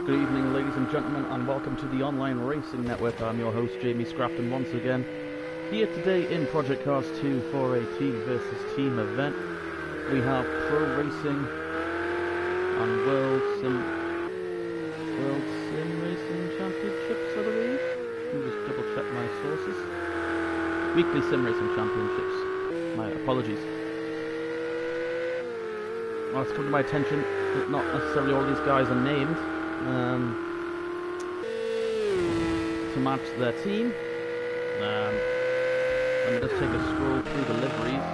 Good evening, ladies and gentlemen, and welcome to the Online Racing Network. I'm your host, Jamie Scrafton, once again, here today in Project Cars 2 for a team versus team event. We have Pro Racing and World Sim Racing Championships, I believe. Let me just double check my sources. Weekly Sim Racing Championships. My apologies. Well, it's come to my attention that not necessarily all these guys are named to match their team. Let me just take a scroll through the liveries.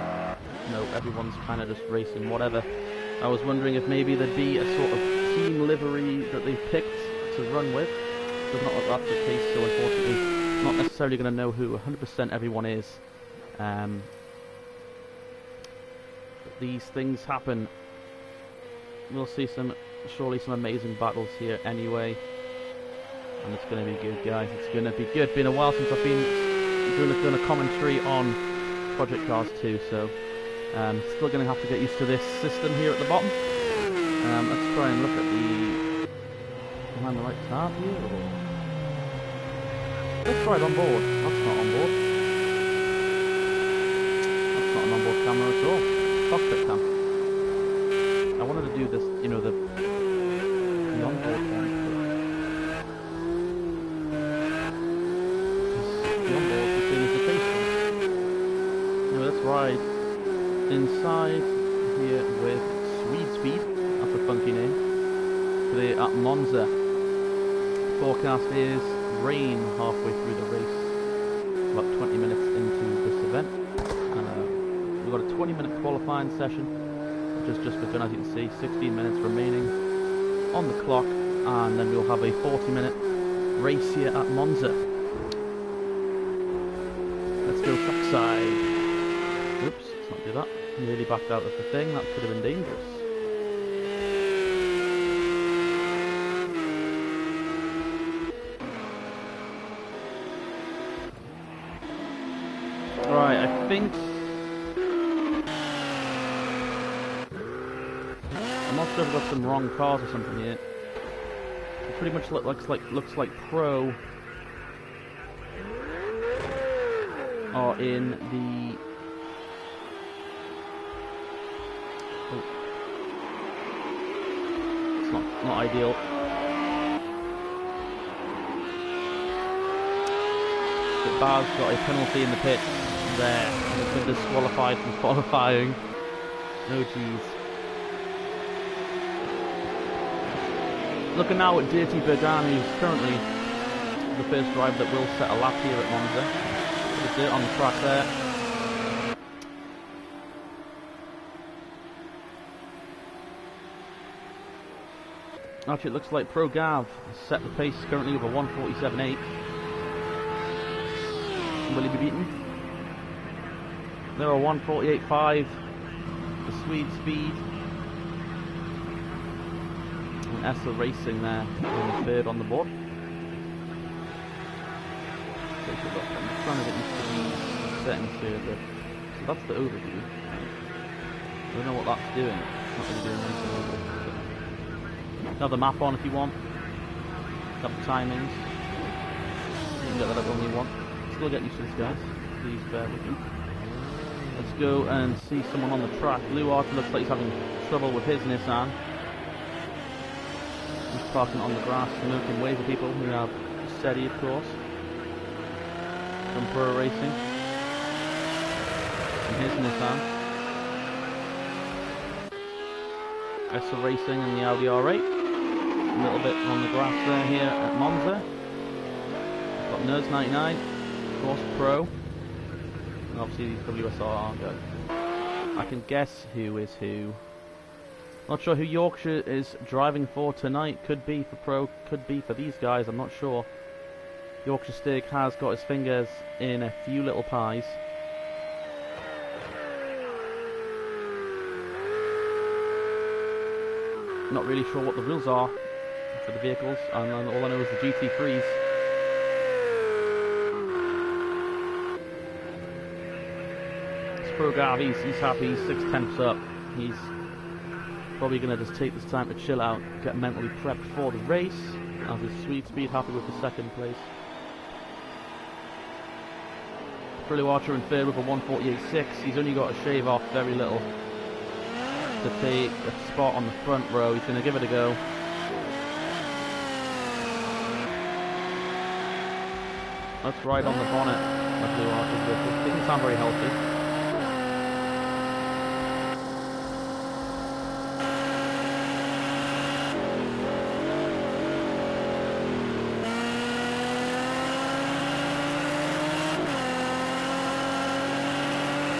No, everyone's kind of just racing whatever. I was wondering if maybe there'd be a sort of team livery that they picked to run with. Does not look like that's the case, so unfortunately not necessarily going to know who 100% everyone is. But these things happen. We'll see surely some amazing battles here anyway, and it's going to be good, guys. It's going to be good. Been a while since I've been doing a commentary on Project Cars 2, so still going to have to get used to this system here at the bottom. Let's try and look at the... Am I on the right tab here? Or... Let's try it on board. That's not on board. That's not an onboard camera at all. Cockpit cam. I wanted to do this, you know, the onboard one. The onboard is the same as the face one. Anyway, let's ride inside here with Swede Speed. That's a funky name. Today at Monza. Forecast is rain halfway through the race. About 20 minutes into this event. We've got a 20-minute qualifying session. Just begun, as you can see, 16 minutes remaining on the clock, and then we'll have a 40-minute race here at Monza. Let's go trackside. Oops, let's not do that. Nearly backed out of the thing, that could have been dangerous. Right, I think... I'm not sure if I've got some wrong cars or something here. It pretty much looks like Pro are in the... Oh. It's not ideal. But Bar's got a penalty in the pit there. He's been disqualified from qualifying. Oh jeez. Looking now at Dirty Berdan, who's currently the first driver that will set a lap here at Monza. There's dirt on the track there. Actually, it looks like Pro Gav has set the pace currently with a 1:47.8. Will he be beaten? There are 1:48.5. The Swede Speed. Essa Racing there in the third on the board. Take a look. I'm just trying to get used to the settings here. So that's the overview. I don't know what that's doing. It's not really doing anything over it. Have the map on if you want. Have the timings. You can get that up when you want. Still get used to this, guys. Please bear with me. Let's go and see someone on the track. Blue Art looks like he's having trouble with his Nissan. He's parking on the grass, smoking, waving people. We have Steady, of course, from Pro Racing. And here's Nissan. Essa Racing and the Audi R8. A little bit on the grass there here at Monza. Got Nerds 99, of course, Pro. And obviously these WSRC guys. I can guess who is who. Not sure who Yorkshire is driving for tonight. Could be for Pro, could be for these guys, I'm not sure. Yorkshire Stick has got his fingers in a few little pies. Not really sure what the rules are for the vehicles, and all I know is the GT3s. It's Pro Gav, he's happy, he's 6/10 up. He's probably going to just take this time to chill out, get mentally prepped for the race. As his Sweet Speed happy with the second place. Trillo Archer in third with a 1:48.6. He's only got to shave off very little to take a spot on the front row. He's going to give it a go. That's right on the bonnet of Blue Archer's vehicle. Didn't sound very healthy.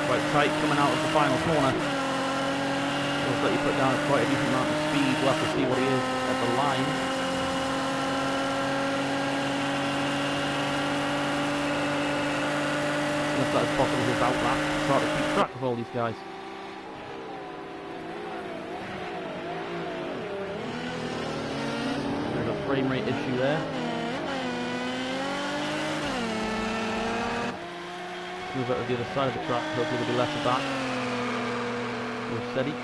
Quite tight coming out of the final corner. Looks like he put down quite a decent amount of speed. We'll have to see what he is at the line. Looks like it's possible his outlap. It's hard to keep track of all these guys. There's a frame rate issue there. Move out to the other side of the track, hopefully there'll be less of that. We're steady.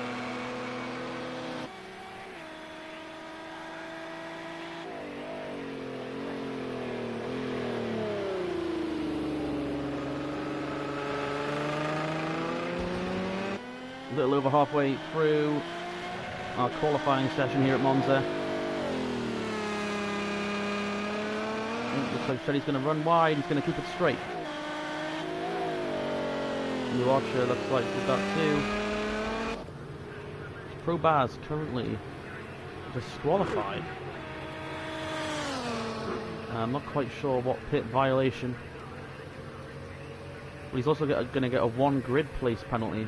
A little over halfway through our qualifying session here at Monza. Looks like Shelly's going to run wide, he's going to keep it straight. Blue Archer looks like did that too. Probaz currently disqualified. I'm not quite sure what pit violation. But he's also going to get a 1 grid place penalty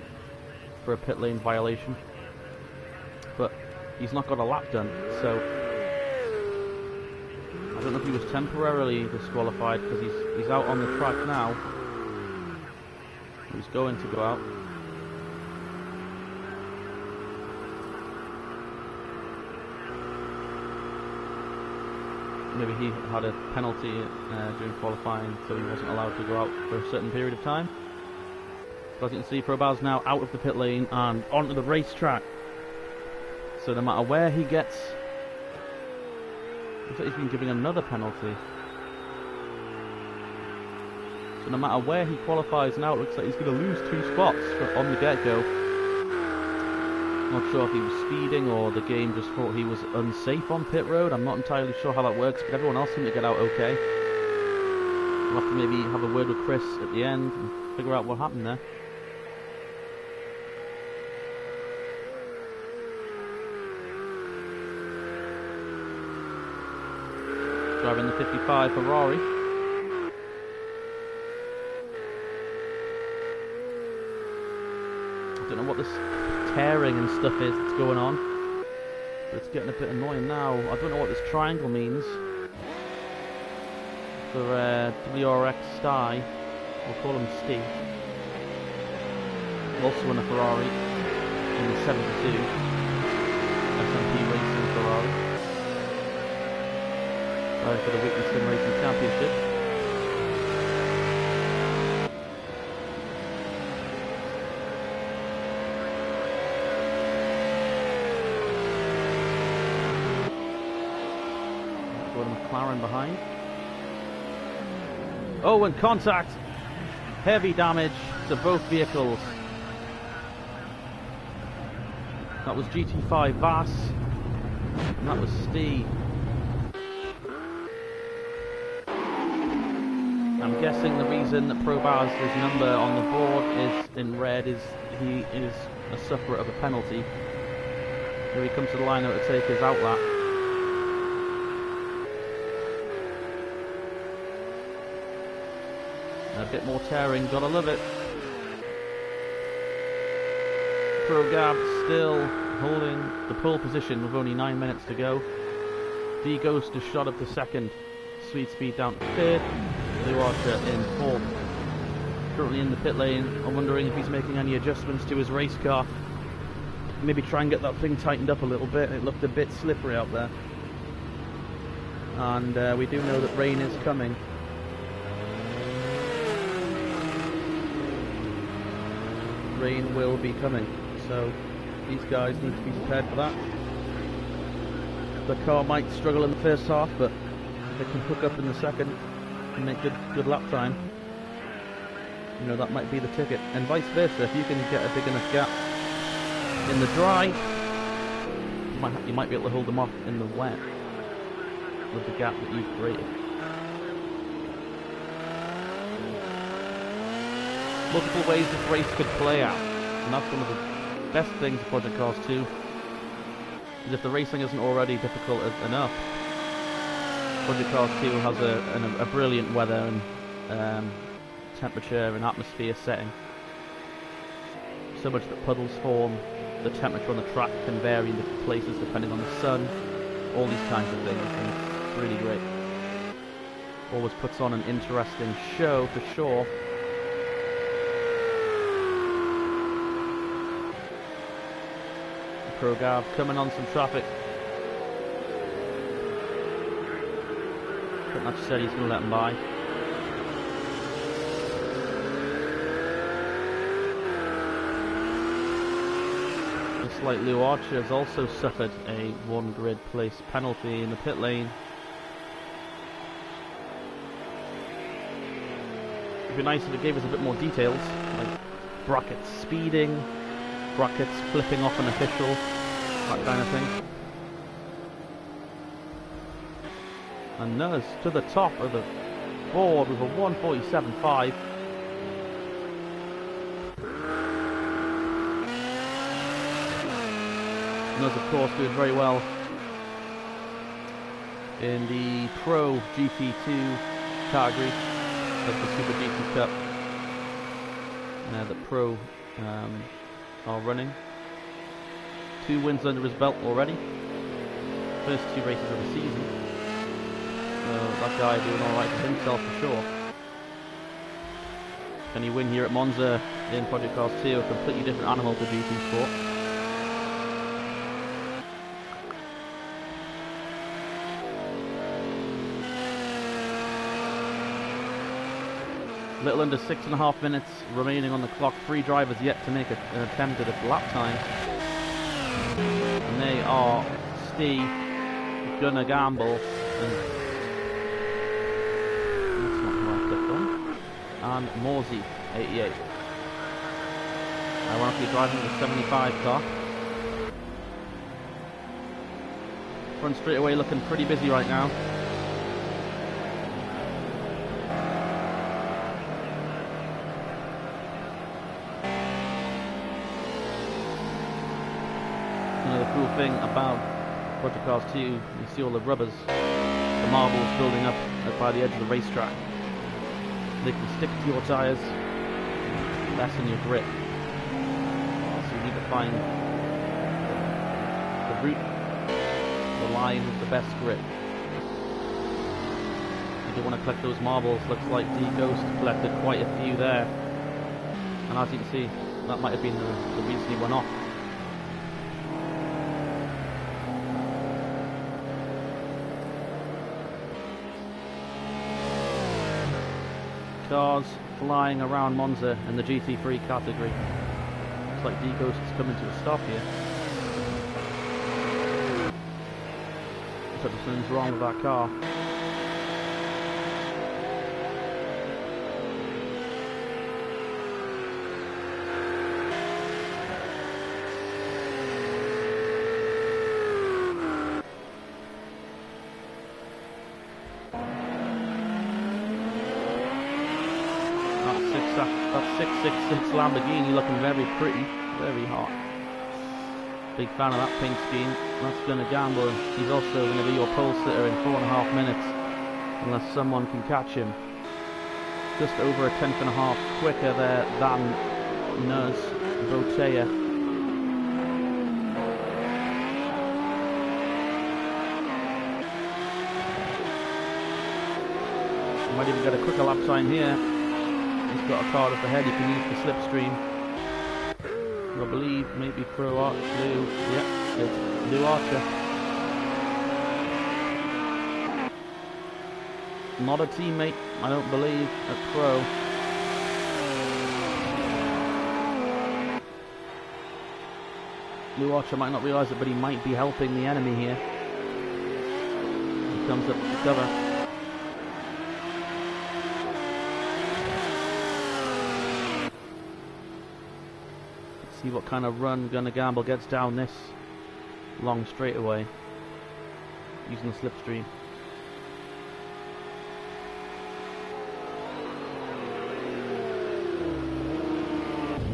for a pit lane violation. But he's not got a lap done, so I don't know if he was temporarily disqualified because he's out on the track now. He's going to go out. Maybe he had a penalty during qualifying, so he wasn't allowed to go out for a certain period of time. So as you can see, Probaz now out of the pit lane and onto the racetrack. So no matter where he gets, looks like he's been giving another penalty. So no matter where he qualifies now, it looks like he's going to lose 2 spots on the get-go. Not sure if he was speeding or the game just thought he was unsafe on pit road. I'm not entirely sure how that works, but everyone else seemed to get out okay. We'll have to maybe have a word with Chris at the end and figure out what happened there. Driving the 55 Ferrari. I don't know what this tearing and stuff is that's going on, but it's getting a bit annoying now. I don't know what this triangle means for WRX Sty. We'll call him Steve. Also in a Ferrari in the 72 SMP Racing Ferrari. Going for the Whitney Sim Racing Championship. McLaren behind. Oh, and contact! Heavy damage to both vehicles. That was GT5 Vass, and that was Steve. I'm guessing the reason that Probaz's number on the board is in red is he is a sufferer of a penalty. Here he comes to the line out to take his outlap. A bit more tearing, gotta love it. Pro-Gab still holding the pole position with only 9 minutes to go. D Ghost has shot up to second. Sweet Speed down to third. Blue Archer in fourth. Currently in the pit lane. I'm wondering if he's making any adjustments to his race car. Maybe try and get that thing tightened up a little bit. It looked a bit slippery out there. And we do know that rain is coming. Rain will be coming, so These guys need to be prepared for that. The car might struggle in the first half, but if they can hook up in the second and make good lap time, you know, that might be the ticket. And vice versa, if you can get a big enough gap in the dry, you might be able to hold them off in the wet with the gap that you've created. Multiple ways this race could play out, and that's one of the best things of Project Cars 2, is if the racing isn't already difficult enough, Project Cars 2 has a brilliant weather and temperature and atmosphere setting. So much that puddles form, the temperature on the track can vary in different places depending on the sun, all these kinds of things, and it's really great. Always puts on an interesting show for sure. Pro Gav coming on some traffic. Pretty much said he's going to let him by. Just like Lou Archer has also suffered a one grid place penalty in the pit lane. It'd be nice if it gave us a bit more details, like brackets speeding, brackets flipping off an official, that kind of thing. And Nuz to the top of the board with a 1:47.5. Nuz, of course, doing very well in the Pro GT2 category of the Super GT Cup. Now the Pro are running. 2 wins under his belt already. First 2 races of the season. So that guy doing alright for himself for sure. Can he win here at Monza in Project Cars 2? A completely different animal to GT Sport. Little under 6.5 minutes remaining on the clock. 3 drivers yet to make an attempt at a lap time. And they are Steve, Gunnar Gamble, and that's not who I clicked on, and Morsey, 88. Ironically driving the 75 car. Front straightaway looking pretty busy right now. The cool thing about Project Cars 2, you see all the rubbers, the marbles building up by the edge of the racetrack. They can stick to your tyres, lessen your grip. So you need to find the route, the line with the best grip. You do want to collect those marbles. Looks like D Ghost collected quite a few there. And as you can see, that might have been the reason he went off. Cars flying around Monza in the GT3 category. Looks like D-Ghost is coming to a stop here. Something's wrong with that car. That 666 Lamborghini looking very pretty, very hot. Big fan of that pink scheme. That's going to gamble. He's also going to be your pole sitter in 4.5 minutes, unless someone can catch him. Just over a 10.5 quicker there than Nuz Botea. Might even get a quicker lap time here. He's got a car up ahead, he can use the slipstream. I believe maybe Pro Archer, Lou, yeah, it's Lou Archer. Not a teammate, I don't believe, at Pro. Blue Archer might not realise it, but he might be helping the enemy here. He comes up to cover. Let's see what kind of run Gonna Gamble gets down this long straightaway using the slipstream.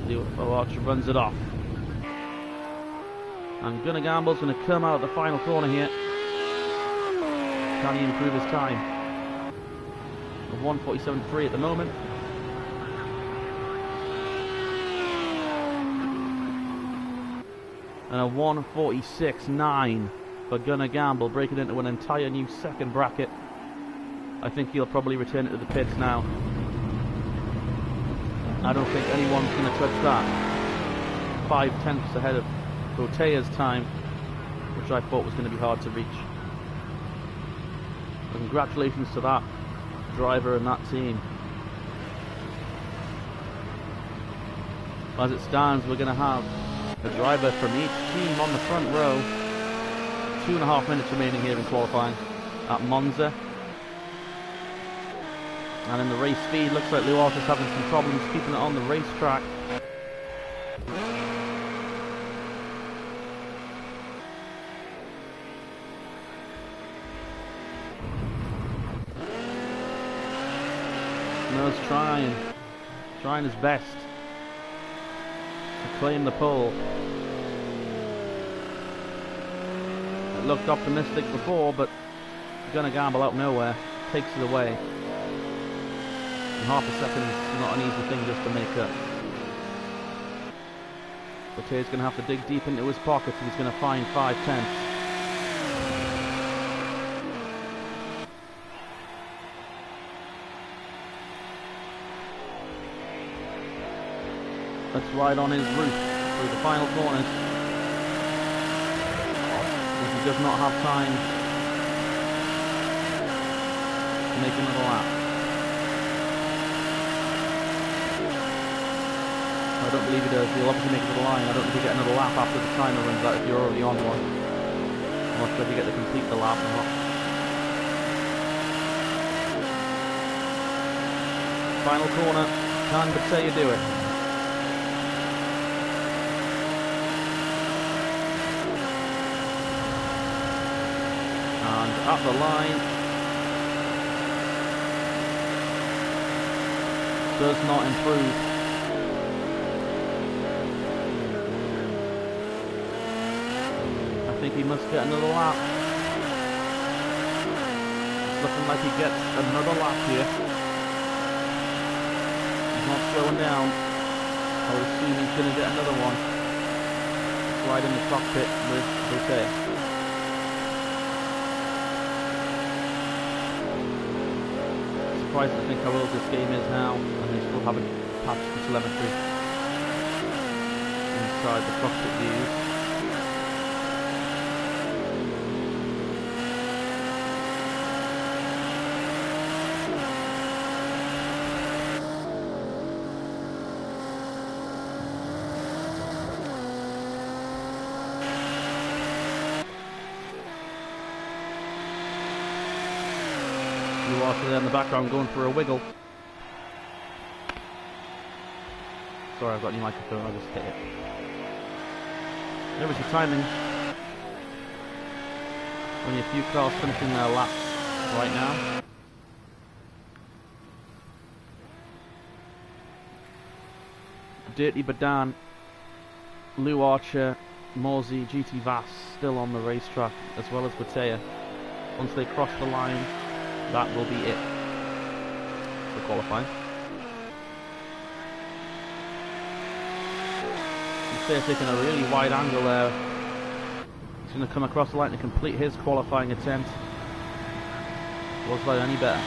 Blue Archer runs it off. And Gonna Gamble's going to come out the final corner here. Can he improve his time? A 1:47.3 at the moment. And a 1:46.9 for Gonna Gamble, breaking into an entire new second bracket. I think he'll probably return it to the pits now. I don't think anyone's going to touch that. 5/10 ahead of Botea's time, which I thought was going to be hard to reach. Congratulations to that driver and that team. As it stands, we're going to have a driver from each team on the front row. 2.5 minutes remaining here in qualifying at Monza. And in the race speed, looks like Lou Archer's having some problems keeping it on the racetrack. No's trying his best to claim the pole. It looked optimistic before, but Gonna Gamble out of nowhere takes it away. And half a second is not an easy thing just to make up. Botea's going to have to dig deep into his pockets and he's going to find 5/10. Let's ride on his route through the final corners. If he does not have time to make another lap. I don't believe he does. He'll obviously make it to the line. I don't think he'll get another lap after the timer runs out if you're already on one. I'm not sure if you get to complete the lap or not. Final corner. Can Botea do it? And up the line. Does not improve. I think he must get another lap. It's looking like he gets another lap here. He's not slowing down. I would assume he's going to get another one. It's right in the cockpit with Botea. Surprised to think how old this game is now, and they still haven't patched the telemetry inside the cockpit views. Blue Archer there in the background going for a wiggle. Sorry, I've got a new microphone, I just hit it. There was your timing. Only a few cars finishing their laps right now. Dirty Badan, Lou Archer, Morsey, GT Vass still on the racetrack, as well as Botea. Once they cross the line, that will be it for qualifying. Botea taking a really wide angle there. He's going to come across the line to complete his qualifying attempt. Was that any better?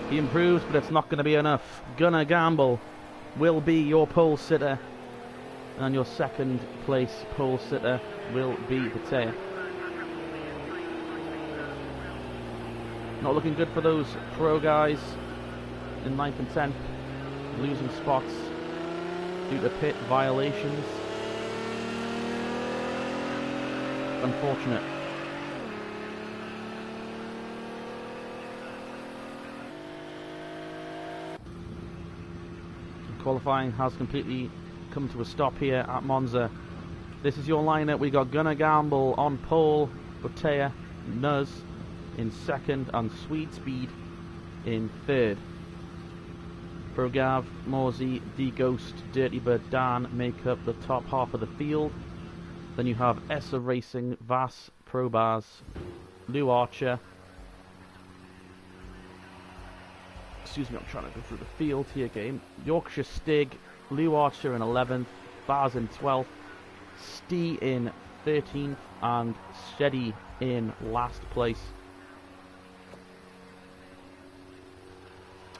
He improves, but it's not going to be enough. Gonna Gamble will be your pole sitter, and your second place pole sitter will be Botea. Not looking good for those pro guys in 9th and 10th, losing spots due to pit violations. unfortunate. Qualifying has completely come to a stop here at Monza. This is your lineup. We got Gunnar Gamble on pole, Buttea, Nuz in second, and Sweet Speed in third. Progav, Morsey, D-Ghost, Dirty Bird, Dan make up the top half of the field. Then you have Essa Racing, Vass, Probaz, Lou Archer. Excuse me, I'm trying to go through the field here, game. Yorkshire Stig, Lou Archer in 11th, Baz in 12th, Stee in 13th, and Sheddy in last place.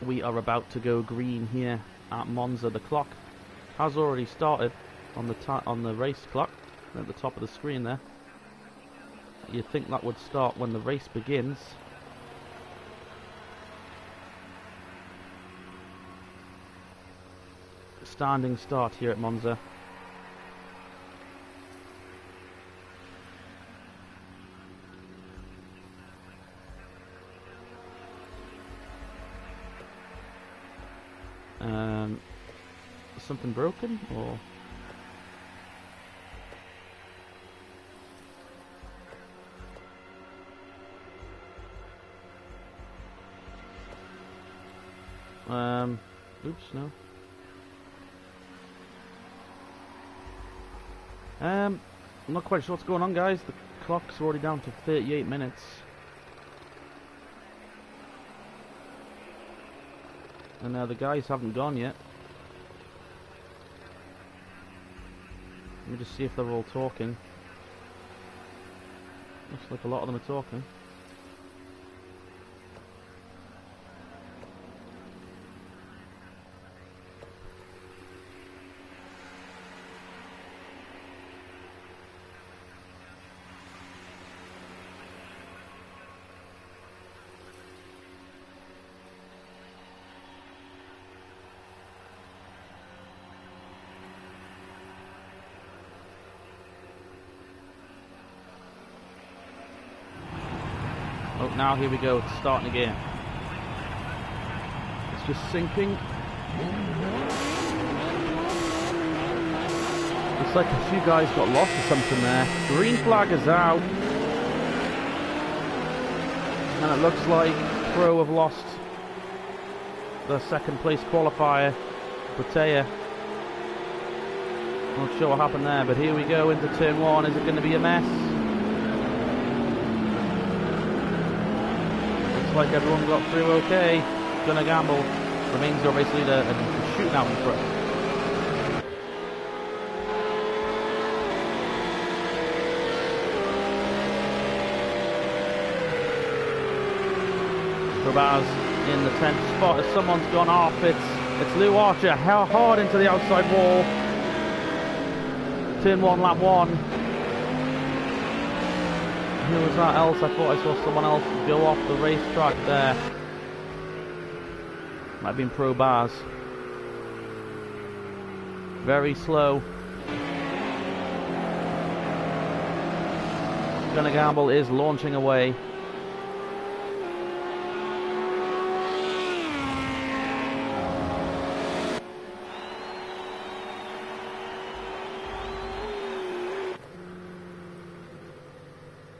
We are about to go green here at Monza. The clock has already started on the race clock at the top of the screen there. You'd think that would start when the race begins. Standing start here at Monza. Something broken or? Oops, no. I'm not quite sure what's going on, guys. The clock's already down to 38 minutes. And the guys haven't gone yet. Let me just see if they're all talking. Looks like a lot of them are talking. Oh, now here we go, it's starting again. It's just sinking. Looks like a few guys got lost or something there. Green flag is out. And it looks like Pro have lost the second place qualifier, Buttea. Not sure what happened there, but here we go into turn one. Is it going to be a mess? Like everyone got through okay. Gunnar Gamble remains your race leader and shooting out in front. Probaz in the 10th spot as someone's gone off. It's Lou Archer hard into the outside wall. Turn 1, lap 1. Who was that else? I thought I saw someone else go off the racetrack there. Might have been Probaz. Very slow. Gunnar Gamble is launching away.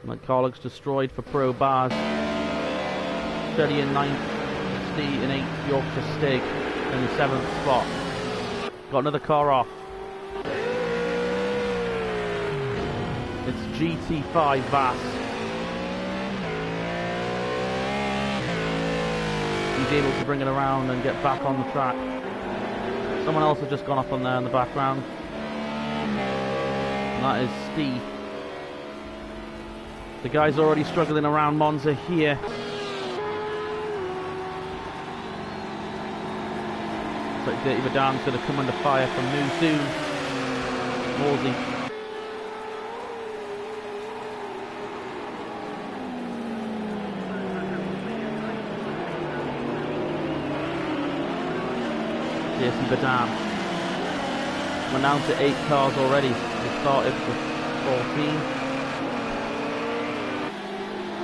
McCulloch's destroyed for Probaz. Sheddy in 9th, Stee in 8th, Yorkshire Stig in the 7th spot. Got another car off. It's GT5 Vass. He's able to bring it around and get back on the track. Someone else has just gone off on there in the background. And that is Stee. The guy's already struggling around Monza here. Looks like Dirty Vadan's going to come under fire from New soon. Morsey. Dirty Vadan. We're down to 8 cars already. We started with 14.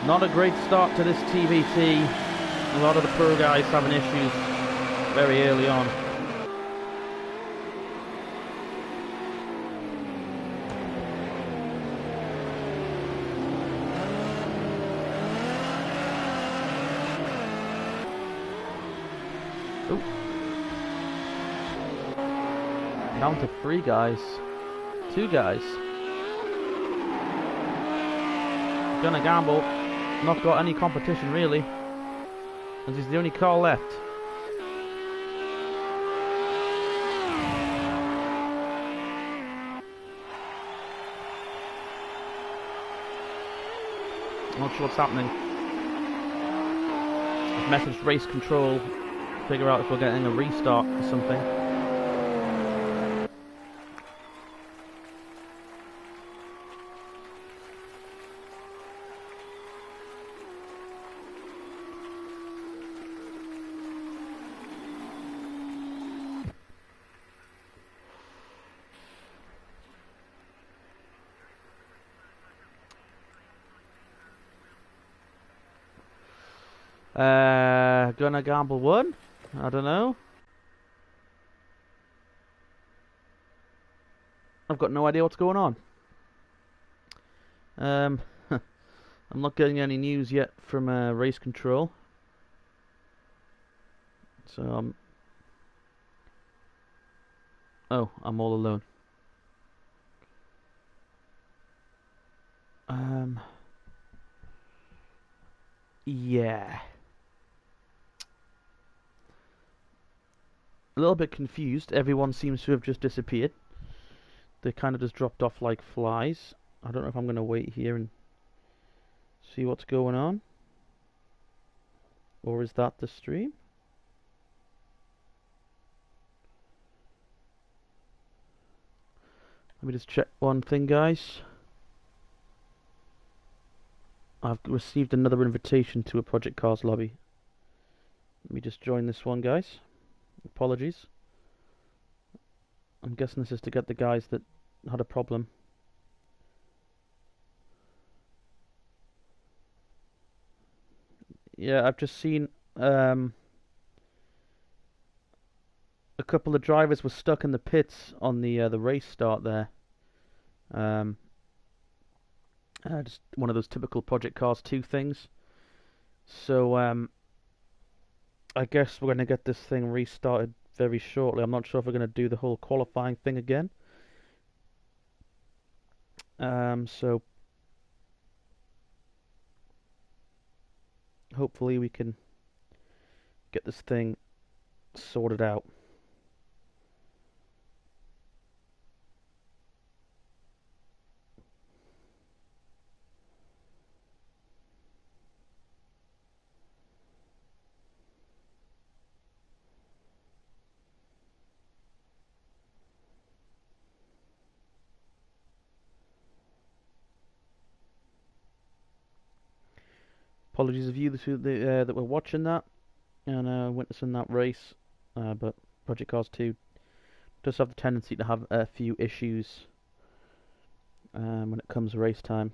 Not a great start to this TVT. A lot of the pro guys having issues very early on. Ooh. Down to 3 guys. 2 guys. Gonna gamble. Not got any competition really. And he's the only car left. Not sure what's happening. I've messaged race control. Figure out if we're getting a restart or something. Gonna gamble 1? I don't know. I've got no idea what's going on. I'm not getting any news yet from race control. So oh, I'm all alone. Yeah. A little bit confused. Everyone seems to have just disappeared. They kind of just dropped off like flies. I don't know if I'm going to wait here and see what's going on. Or is that the stream? Let me just check one thing, guys. I've received another invitation to a Project Cars lobby. Let me just join this one, guys. Apologies. I'm guessing this is to get the guys that had a problem. Yeah, I've just seen a couple of drivers were stuck in the pits on the race start there. Just one of those typical Project Cars 2 things. So I guess we're going to get this thing restarted very shortly. I'm not sure if we're going to do the whole qualifying thing again. So hopefully we can get this thing sorted out. Apologies of you that were watching that and witnessing that race, but Project Cars 2 does have the tendency to have a few issues when it comes to race time.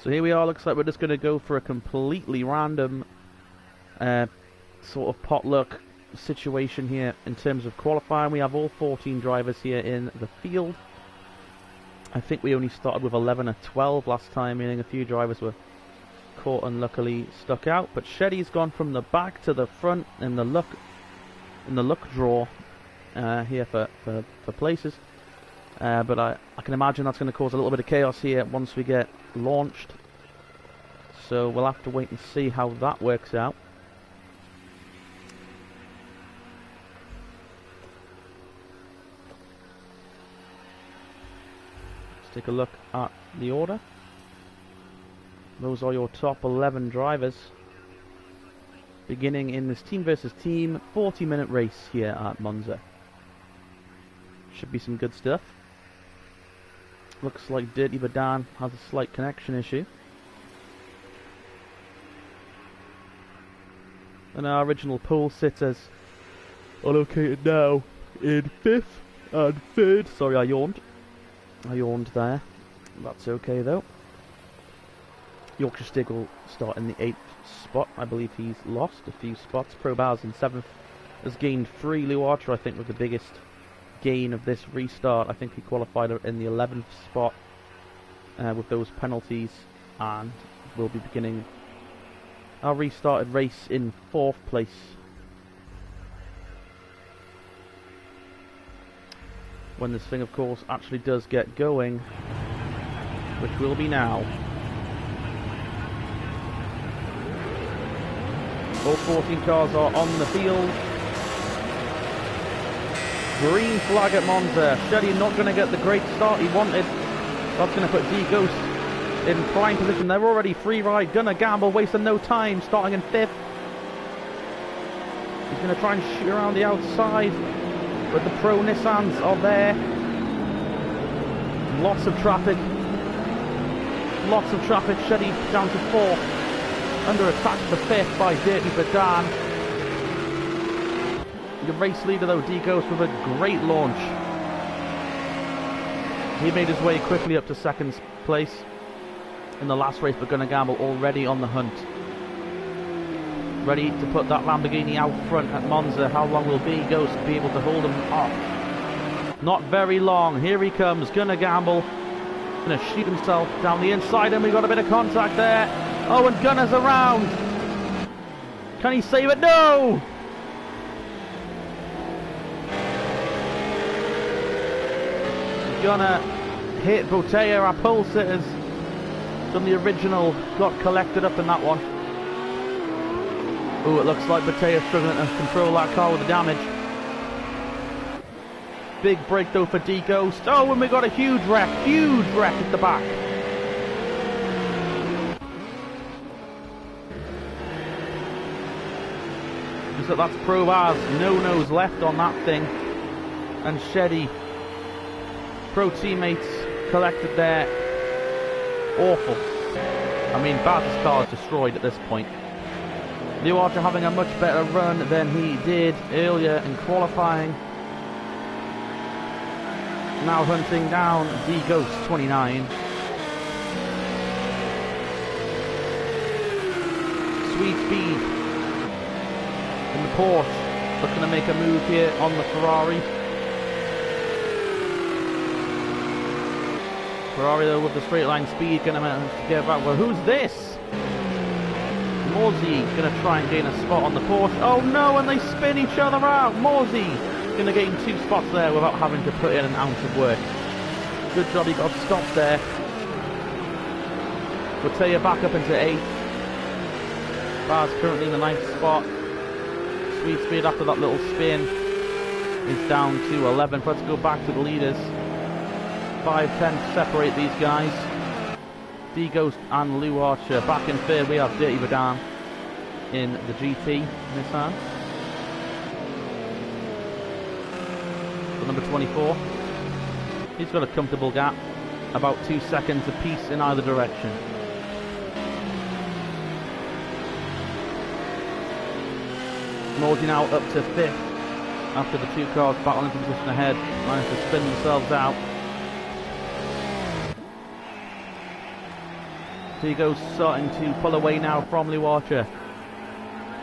So here we are, looks like we're just going to go for a completely random sort of potluck situation here in terms of qualifying. We have all 14 drivers here in the field. I think we only started with 11 or 12 last time, meaning a few drivers were caught unluckily stuck out. But Shetty's gone from the back to the front in the luck draw here for places. But I can imagine that's going to cause a little bit of chaos here once we get launched. So we'll have to wait and see how that works out. Take a look at the order. Those are your top 11 drivers beginning in this team versus team 40-minute race here at Monza. Should be some good stuff. Looks like Dirty Badan has a slight connection issue. And our original pole sitters are located now in 5th and 3rd. Sorry, I yawned. I yawned there. That's okay though. Yorkshire Stig will start in the 8th spot. I believe he's lost a few spots. Pro Bowers in 7th has gained 3. Lou Archer, I think, was the biggest gain of this restart. I think he qualified in the 11th spot with those penalties, and will be beginning our restarted race in 4th place. When this thing, of course, actually does get going, which will be now. All 14 cars are on the field. Green flag at Monza. Shetty not going to get the great start he wanted. That's going to put D Ghost in prime position. They're already free ride. Gonna gamble, wasting no time, starting in 5th. He's going to try and shoot around the outside, but the Pro Nissans are there. Lots of traffic. Lots of traffic. Shetty down to 4th. Under attack for 5th by Dirty Badan. The race leader though, D Ghost, with a great launch. He made his way quickly up to 2nd place in the last race, but Gonna Gamble already on the hunt. Ready to put that Lamborghini out front at Monza. How long will D Ghost be able to hold him off? Not very long. Here he comes, Gonna Gamble. Gonna shoot himself down the inside, and we got a bit of contact there. Oh, and Gunner's around. Can he save it? No! Gunner hit Botea, our pole sitters. From the original, got collected up in that one. Oh, it looks like Botea's struggling to control that car with the damage. Big break though for D Ghost. Oh, and we got a huge wreck at the back. So that's Pro Bowers, no-nos left on that thing, and Shetty, Pro teammates collected there. Awful. I mean, Baz's car is destroyed at this point. Lou Archer having a much better run than he did earlier in qualifying. Now hunting down D Ghost 29. Sweet speed in the Porsche, looking to make a move here on the Ferrari. Ferrari though with the straight line speed, going to manage to get back. Well, who's this? Morsey going to try and gain a spot on the Porsche. Oh no, and they spin each other out. Morsey going to gain 2 spots there without having to put in an ounce of work. Good job, he got stopped there. Botea back up into 8th. Baz currently in the 9th spot. Sweet speed after that little spin is down to 11th. Let's go back to the leaders. 5-10 to separate these guys. D Ghost and Lou Archer back in 3rd. We have Dirty Badan in the GT Nissan. For number 24. He's got a comfortable gap, about 2 seconds apiece in either direction. Morsey now up to 5th after the 2 cars battling for position ahead, managed to spin themselves out. D Ghost starting to pull away now from Lou Archer.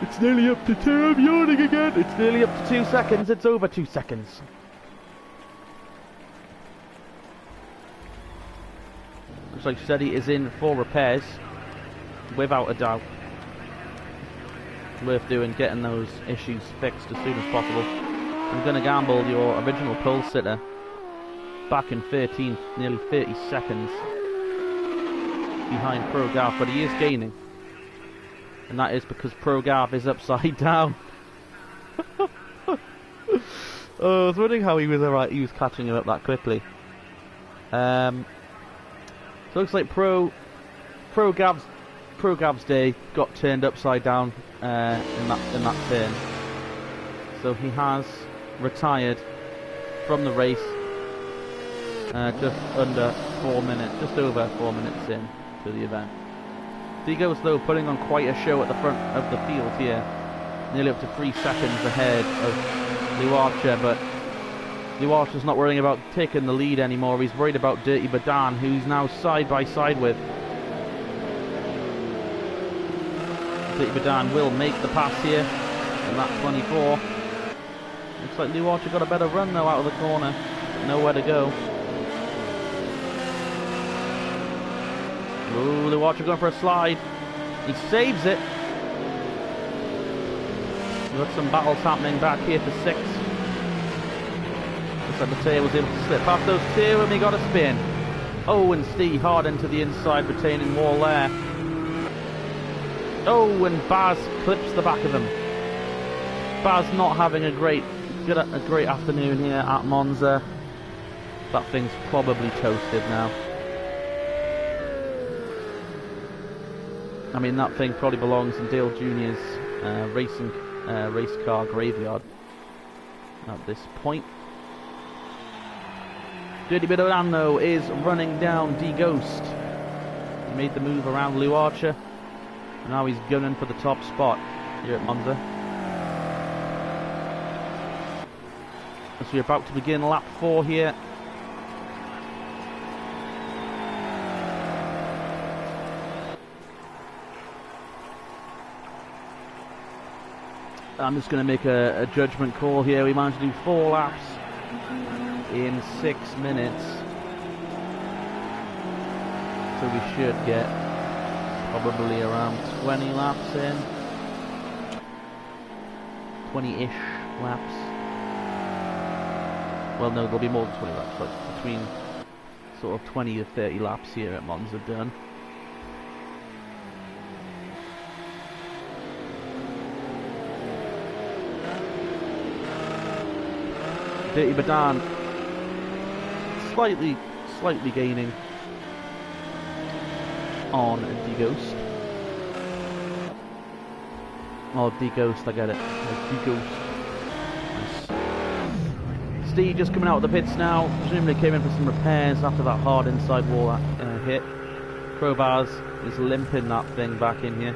It's nearly up to 2, I'm yawning again. It's nearly up to 2 seconds, it's over 2 seconds. Looks like Shetty is in for repairs, without a doubt. Worth doing, getting those issues fixed as soon as possible. I'm going to gamble your original pole sitter back in 13th, nearly 30 seconds behind Pro Gav, but he is gaining, and that is because Pro Gav is upside down. Oh, I was wondering how he was alright. He was catching him up that quickly. So looks like Pro Gav's day got turned upside down in that turn. So he has retired from the race just under 4 minutes, just over 4 minutes in to the event. D Ghost though putting on quite a show at the front of the field here, nearly up to 3 seconds ahead of Lou Archer, but Lou Archer's not worrying about taking the lead anymore. He's worried about Dirty Badan, who's now side by side with. Dirty Badan will make the pass here in that 24. Looks like Lou Archer got a better run though out of the corner. Nowhere to go. Ooh, Lou Archer going for a slide. He saves it. We've got some battles happening back here for 6. Looks like Mateo was able to slip past those two and he got a spin. Oh, and Steve hard into the inside retaining wall there. Oh, and Baz clips the back of him. Baz not having a great afternoon here at Monza. That thing's probably toasted now. I mean, that thing probably belongs in Dale Jr.'s race car graveyard at this point. Dirty Badan though is running down D-Ghost. He made the move around Lou Archer. Now he's gunning for the top spot here at Monza. As we're about to begin lap 4 here. I'm just going to make a judgment call here. We managed to do 4 laps in 6 minutes. So we should get probably around 20 laps in. 20-ish laps. Well, no, there'll be more than 20 laps, but between sort of 20 to 30 laps here at Monza done. Dirty Badan slightly gaining on D-Ghost. Oh, D-Ghost, I get it. D-Ghost. Nice. Steve just coming out of the pits now. Presumably came in for some repairs after that hard inside wall hit. Crowbars is limping that thing back in here.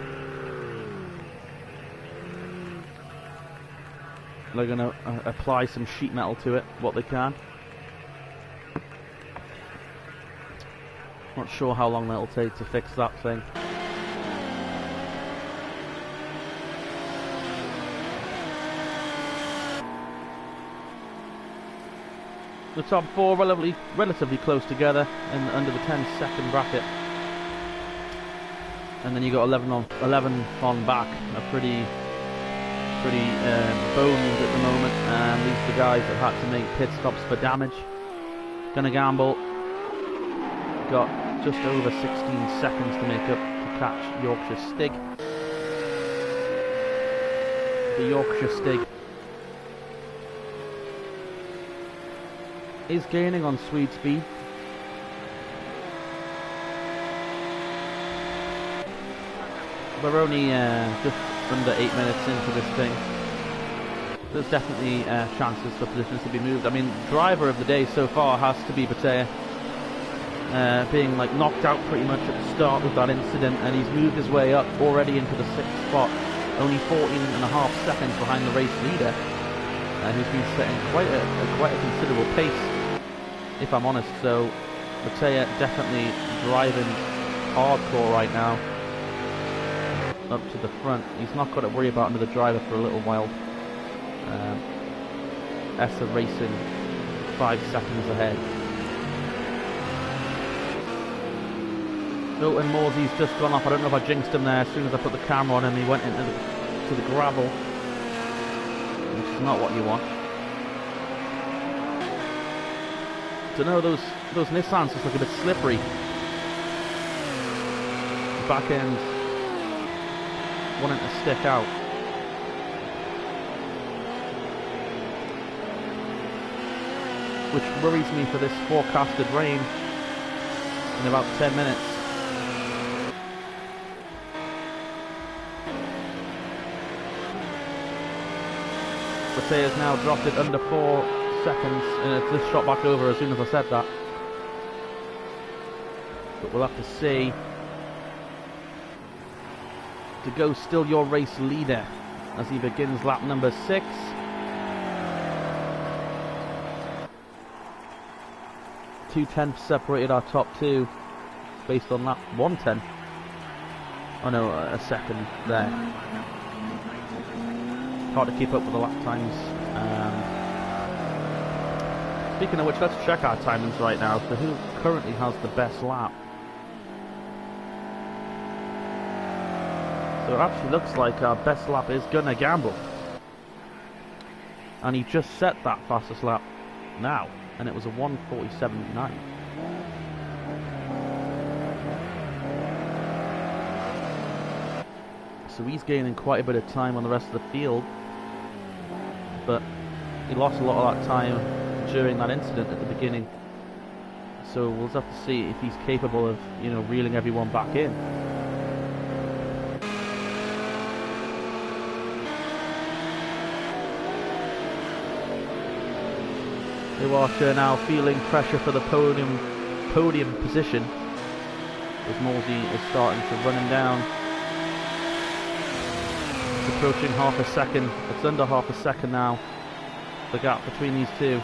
They're going to apply some sheet metal to it, what they can. Not sure how long that'll take to fix that thing. The top 4 relatively close together and under the 10-second bracket. And then you got 11 on back, a pretty boned at the moment, and these are the guys that had to make pit stops for damage. Gonna gamble. Got just over 16 seconds to make up to catch Yorkshire Stig. The Yorkshire Stig is gaining on Swede speed. We're only just under 8 minutes into this thing. There's definitely chances for positions to be moved. I mean, driver of the day so far has to be Bottea, being like knocked out pretty much at the start of that incident, and he's moved his way up already into the 6th spot, only 14.5 seconds behind the race leader, who's been setting quite a considerable pace, if I'm honest. So Bottea definitely driving hardcore right now. Up to the front. He's not got to worry about another driver for a little while. Essa racing 5 seconds ahead. Milton Morsey's just gone off. I don't know if I jinxed him there. As soon as I put the camera on him, he went into the gravel, which is not what you want. Don't know, those Nissans just look a bit slippery. The back end wanting to stick out. Which worries me for this forecasted rain in about 10 minutes. Bottea's now dropped it under 4 seconds, and it's just shot back over as soon as I said that. But we'll have to see. To go still your race leader as he begins lap number 6. 2/10 separated our top two based on lap 1:10. Oh no, a second there. Hard to keep up with the lap times. Speaking of which, let's check our timings right now for who currently has the best lap. So it actually looks like our best lap is gonna gamble. And he just set that fastest lap now, and it was a 1:47.9. So he's gaining quite a bit of time on the rest of the field, but he lost a lot of that time during that incident at the beginning. So we'll just have to see if he's capable of, you know, reeling everyone back in. Lou Archer now feeling pressure for the podium position as Morsey is starting to run him down. It's approaching half a second. It's under half a second now, the gap between these two.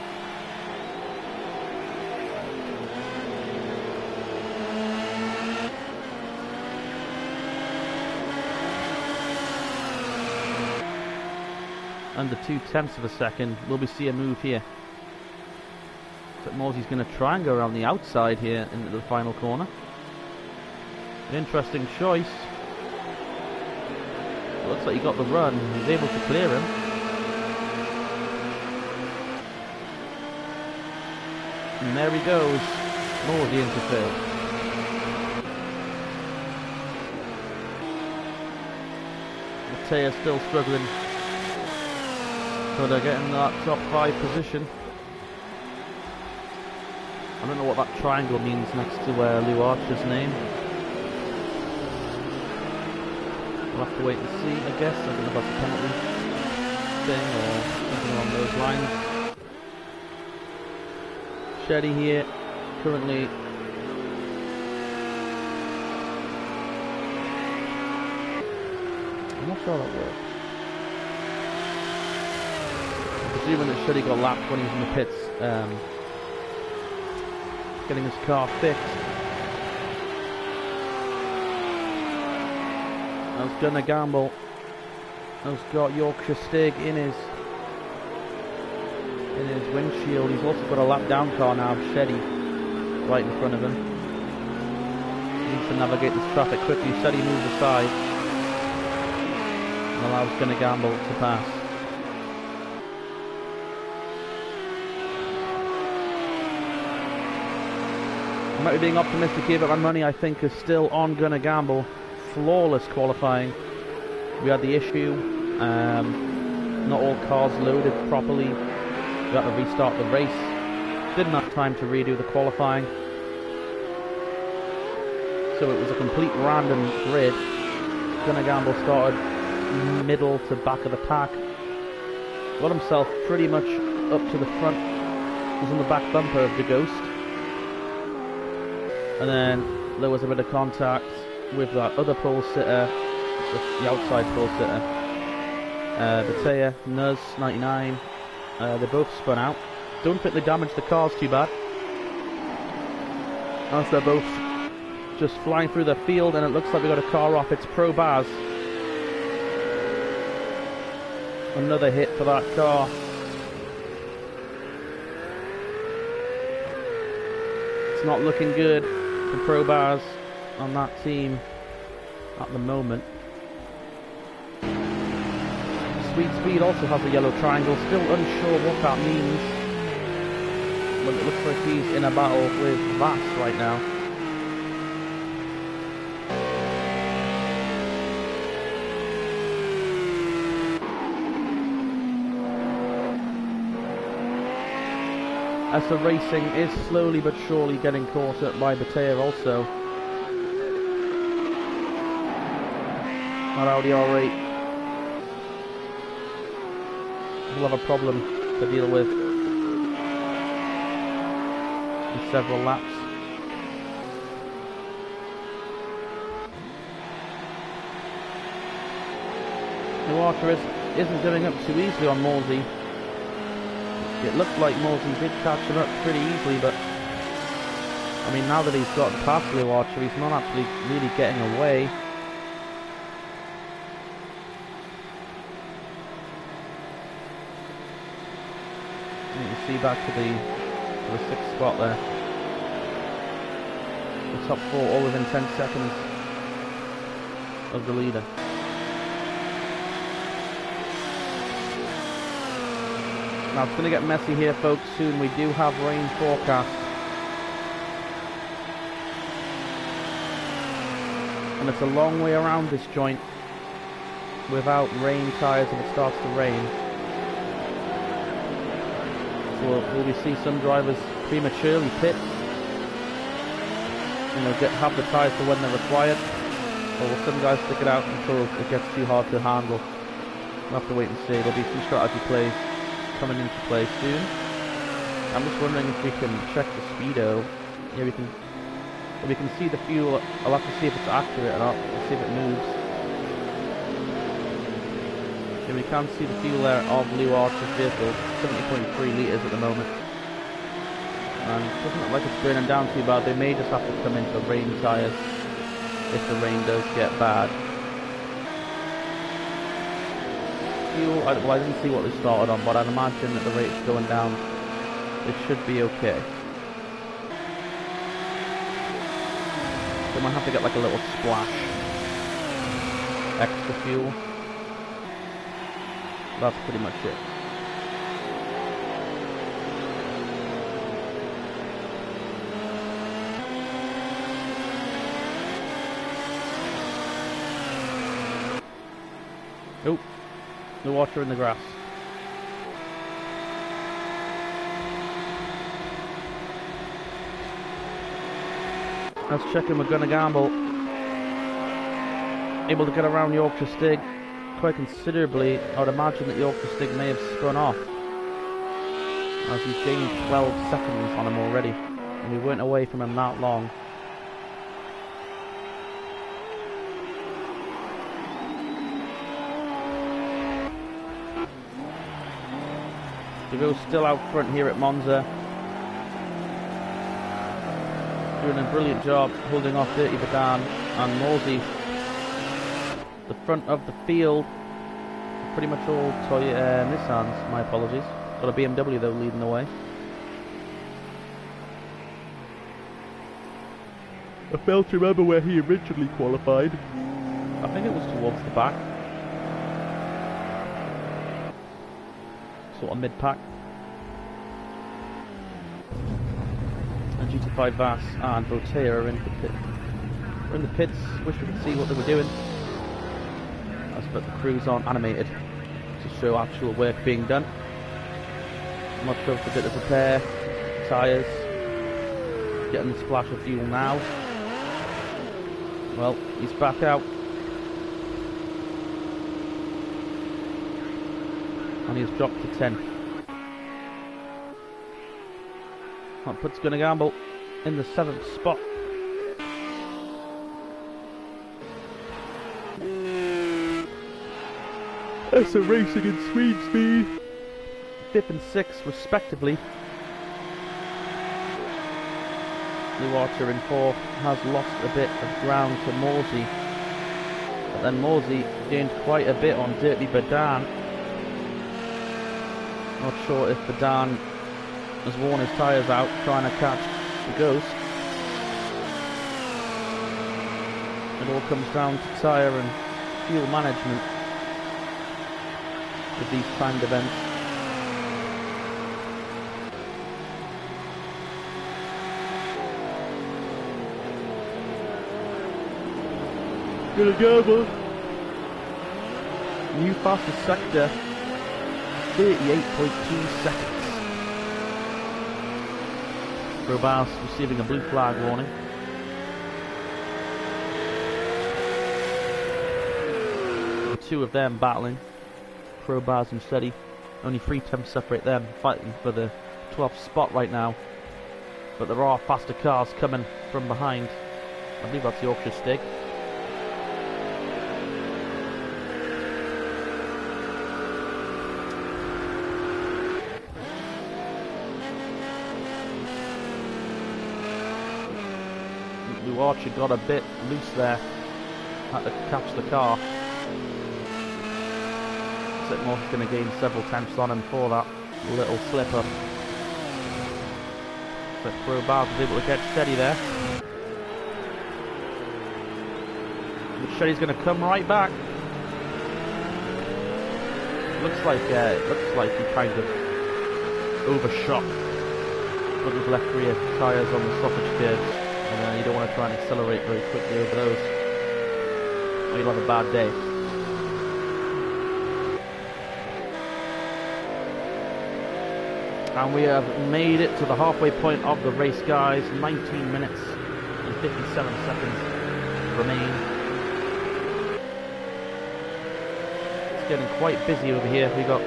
Under 2/10 of a second. Will we see a move here? But Morsey's going to try and go around the outside here into the final corner. An interesting choice. It looks like he got the run. He's able to clear him. And there he goes. Morsey into third. Matea's still struggling. So they're getting that top 5 position. I don't know what that triangle means next to Lou Archer's name. We'll have to wait and see, I guess. I don't know if that's a penalty thing or something along those lines. Shetty here, currently I'm not sure how that works. I'm presuming that Shetty got lapped when he was in the pits. Getting his car fixed. That's gonna gamble. Has got Yorkshire Stig in his windshield. He's also got a lap down car now, Shetty, right in front of him. He needs to navigate this traffic quickly. Shetty moves aside and allows Gonna Gamble to pass. I might be being optimistic here, but my money, I think, is still on Gonna Gamble. Flawless qualifying. We had the issue, not all cars loaded properly. We had to restart the race. Didn't have time to redo the qualifying. So it was a complete random grid. Gonna Gamble started middle to back of the pack. Got himself pretty much up to the front. Was on the back bumper of the Ghost. And then there was a bit of contact with that other pole sitter, the outside pole sitter. Batea, Nuz, 99. They both spun out. Don't think they damaged the cars too bad, as they're both just flying through the field, and it looks like we got a car off. It's Pro Baz. Another hit for that car. It's not looking good for Pro Baz on that team at the moment. Sweet Speed also has a yellow triangle. Still unsure what that means, but it looks like he's in a battle with Vass right now. As the racing is slowly but surely getting caught up by Batea also. That Audi R8 will have a problem to deal with in several laps. Iwata isn't going up too easily on Morsey. It looked like Morsey did catch him up pretty easily, but I mean, now that he's gotten past Blue Archer, he's not actually really getting away. You can see back to the 6th spot there. The top 4 all within 10 seconds of the leader. Now it's going to get messy here, folks, soon. We do have rain forecast. And it's a long way around this joint without rain tyres if it starts to rain. So will we see some drivers prematurely pit? You know, have the tyres for when they're required? Or will some guys stick it out until it gets too hard to handle? We'll have to wait and see. There'll be some strategy plays coming into play soon. I'm just wondering if we can check the speedo. Yeah, we can see the fuel. I'll have to see if it's accurate or not. Let's see if it moves. Yeah, we can see the fuel there of Blue Archer's vehicle, 70.3 litres at the moment. And it doesn't look like it's burning down too bad. They may just have to come into rain tyres if the rain does get bad. Fuel, well, I didn't see what they started on, but I'd imagine that the rate's going down. It should be okay. They might have to get like a little splash. Extra fuel. That's pretty much it. Nope. No water in the grass. Let's check in with Gunnar Gamble. Able to get around Yorkshire Stig quite considerably. I would imagine that Yorkshire Stig may have spun off, as he's gained 12 seconds on him already, and we weren't away from him that long. Devo's still out front here at Monza, doing a brilliant job holding off Dirty Badan and Morsey. The front of the field, pretty much all Nissans, my apologies. Got a BMW though leading the way. I failed to remember where he originally qualified. I think it was towards the back. Sort of mid-pack. And GT5 Vass and Botea are in the pit. We're in the pits. Wish we could see what they were doing. But the crews aren't animated to show actual work being done. Much of a bit of repair, tyres, getting the splash of fuel now. Well, he's back out. And he's dropped to 10. That puts Gunnar Gamble in the 7th spot. SA Racing and Swede Speed 5th and 6th respectively. Blue Archer in 4th has lost a bit of ground to Morsey, but then Morsey gained quite a bit on Dirty Badan. Not sure if Badan has worn his tyres out trying to catch the Ghost. It all comes down to tyre and fuel management with these timed events. Gonna go, bud. New fastest sector, 38.2 seconds. Robas receiving a blue flag warning. The two of them battling. Crowbars and Steady. Only 3 tenths separate them, fighting for the 12th spot right now. But there are faster cars coming from behind. I believe that's Yorkshire Stig. Blue Archer got a bit loose there. Had to catch the car. Sitmore's going to gain several tenths on him for that little slip up. But Crowbar was able to get steady there. Shetty's going to come right back. Looks like he kind of overshot. Put his left rear tyres on the stoppage curves, and then you don't want to try and accelerate very quickly over those, or you'll have a bad day. And we have made it to the halfway point of the race, guys. 19 minutes and 57 seconds remain. It's getting quite busy over here. We got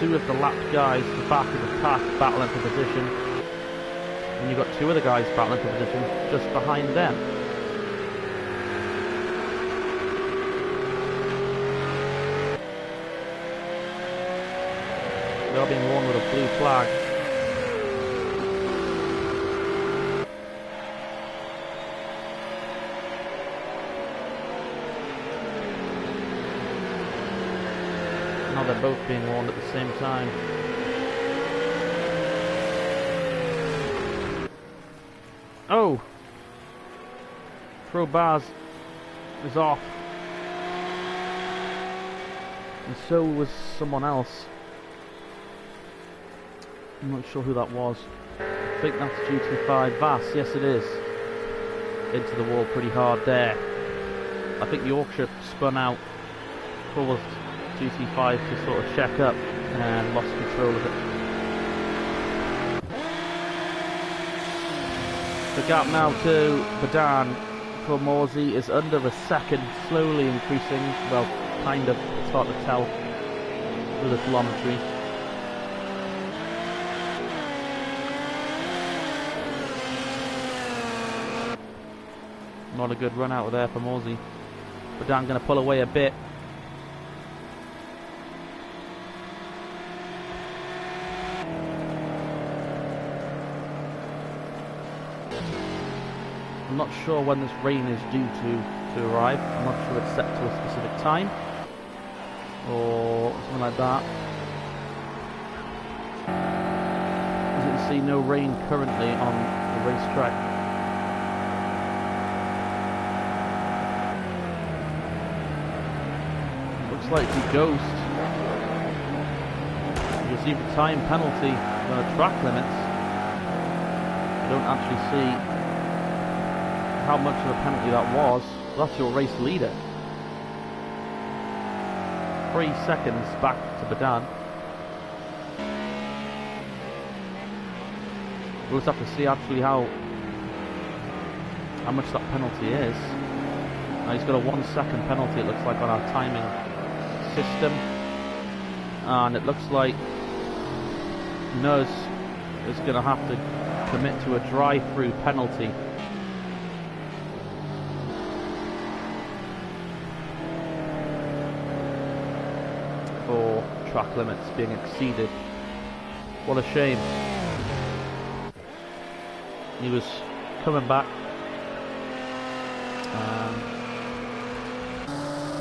two of the lapped guys, the back of the pack, battling for position, and you've got two other guys battling for position just behind them. They are being warned with a blue flag. Now they're both being warned at the same time. Oh! Crowbars is off. And so was someone else. I'm not sure who that was. I think that's GT5 Vass. Yes, it is. Into the wall pretty hard there. I think Yorkshire spun out, caused GT5 to sort of check up and lost control of it. The gap now to Badan for Morsey is under a second, slowly increasing. Well, kind of, it's hard to tell with the telemetry. Not a good run out of there for Morsey. Badan going to pull away a bit. I'm not sure when this rain is due to arrive. I'm not sure it's set to a specific time or something like that. As you can see, no rain currently on the racetrack. Looks like the Ghost received a time penalty on the track limits. I don't actually see how much of a penalty that was. That's your race leader. 3 seconds back to Badan. We'll just have to see actually how much that penalty is. Now he's got a 1 second penalty, it looks like, on our timing system, and it looks like Nuz is going to have to commit to a drive-through penalty. For track limits being exceeded. What a shame. He was coming back.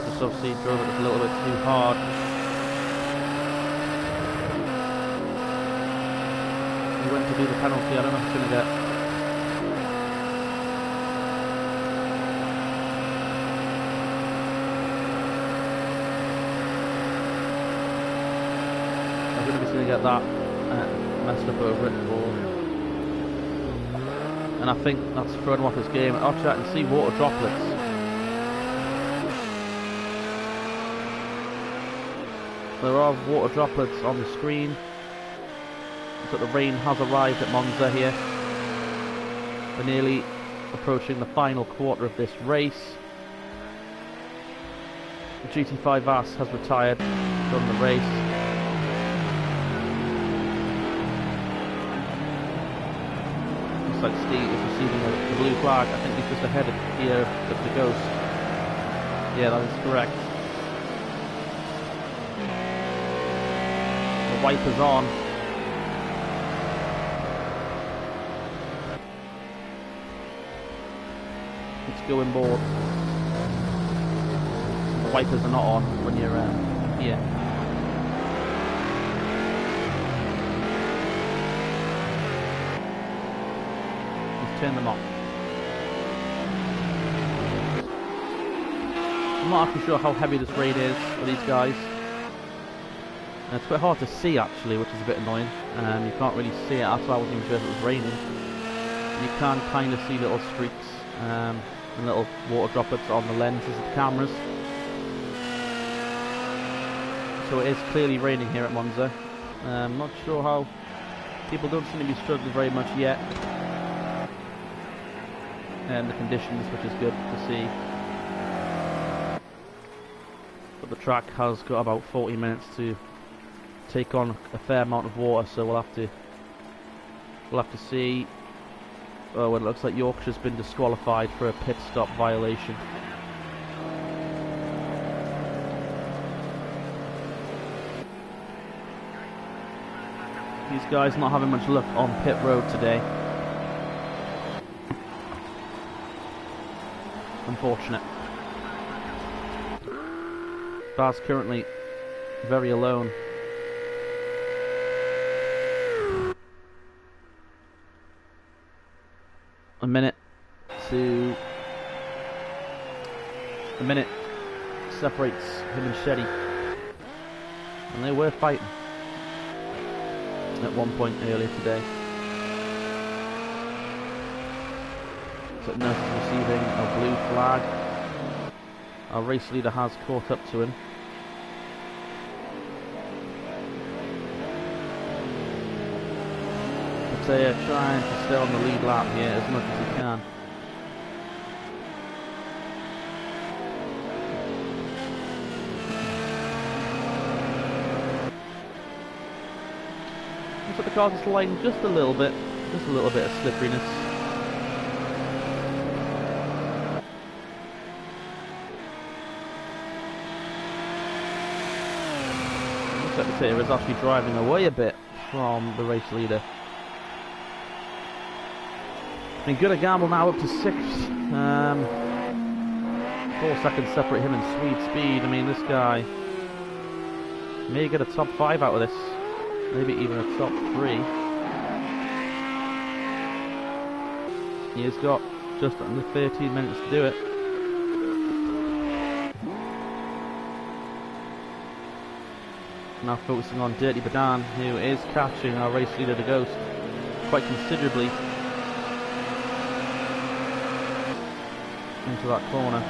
Just obviously drove it a little bit too hard. He went to do the penalty. I don't know if he's going to get. I don't know if he's going to get that messed up over it, and I think that's thrown him off his game. Actually, I can see water droplets. There are water droplets on the screen. Looks like the rain has arrived at Monza here. We're nearly approaching the final quarter of this race. The GT5 Vass has retired from the race. Looks like Steve is receiving the blue flag. I think he's just ahead here of the Ghost. Yeah, that is correct. The wipers on. going board. The wipers are not on when you're here. Just turn them off. I'm not actually sure how heavy this rain is for these guys. And it's quite hard to see actually, which is a bit annoying. You can't really see it. That's why I wasn't even sure if it was raining. You can kind of see little streaks and little water droplets on the lenses of the cameras. So it is clearly raining here at Monza. I'm not sure how people don't seem to be struggling very much yet. And the conditions, which is good to see. But the track has got about 40 minutes to take on a fair amount of water, so we'll have to see. Oh, well, it looks like Yorkshire's been disqualified for a pit stop violation. These guys not having much luck on pit road today. Unfortunate. Baz currently very alone. A minute separates him and Shetty, and they were fighting at one point earlier today. So Nurse is receiving a blue flag. Our race leader has caught up to him. They're trying to stay on the lead lap here as much as he can. Looks like the car's is sliding just a little bit of slipperiness. Looks like the Taylor is actually driving away a bit from the race leader. I mean, good a gamble now up to 6th. 4 seconds separate him and Swede Speed. I mean, this guy may get a top 5 out of this. Maybe even a top 3. He has got just under 13 minutes to do it. Now focusing on Dirty Badan, who is catching our race leader, the Ghost, quite considerably into that corner.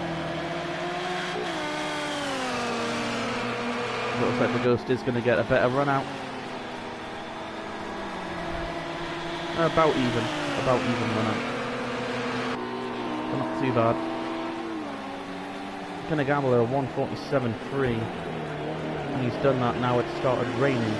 Looks like the Ghost is going to get a better run out. About even run out. But not too bad. Gonna gamble at a 1:47.3, and he's done that now. It started raining.